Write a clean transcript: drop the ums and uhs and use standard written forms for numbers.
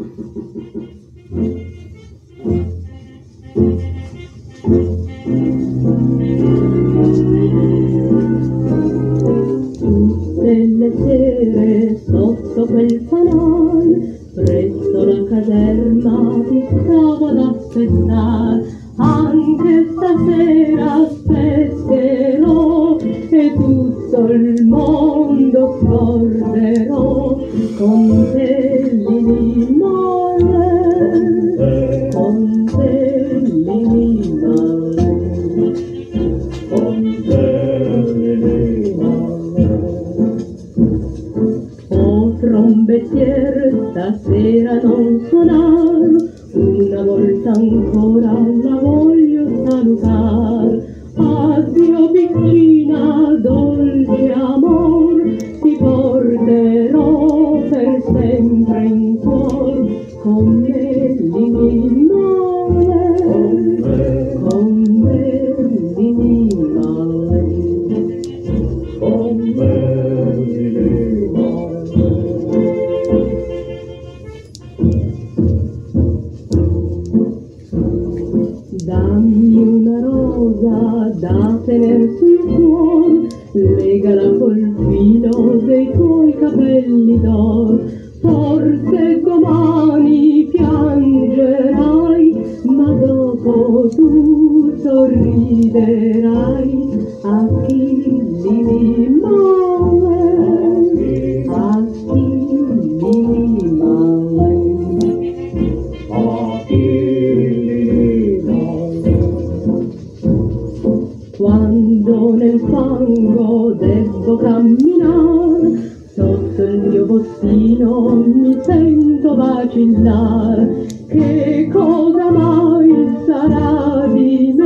Tutte le sere sotto quel fanal, presso la caserma ti stavo ad aspettar. Anche stasera aspetterò e tutto il mondo scorderò con te Lili Marley, con te Lili Marley, con te Lili Marley. Oh trombettier, stasera non suonar, una volta ancora la voglio salutar. Addio piccina, dolce amor, ti porterò per sempre in cuor, con me Lili Marley, con me Lili Marley, con me Lili Marley. Dammi una rosa da tener sul cuore, legala col filo dei tuoi capelli d'or. Forse domani piangerai, ma dopo tu sorriderai. A chi Lili Marley, a chi Lili Marley, a chi Lili Marley. Quando nel fango devo camminare, sotto il mio bottino mi sento vacillar. Che cosa mai sarà di me?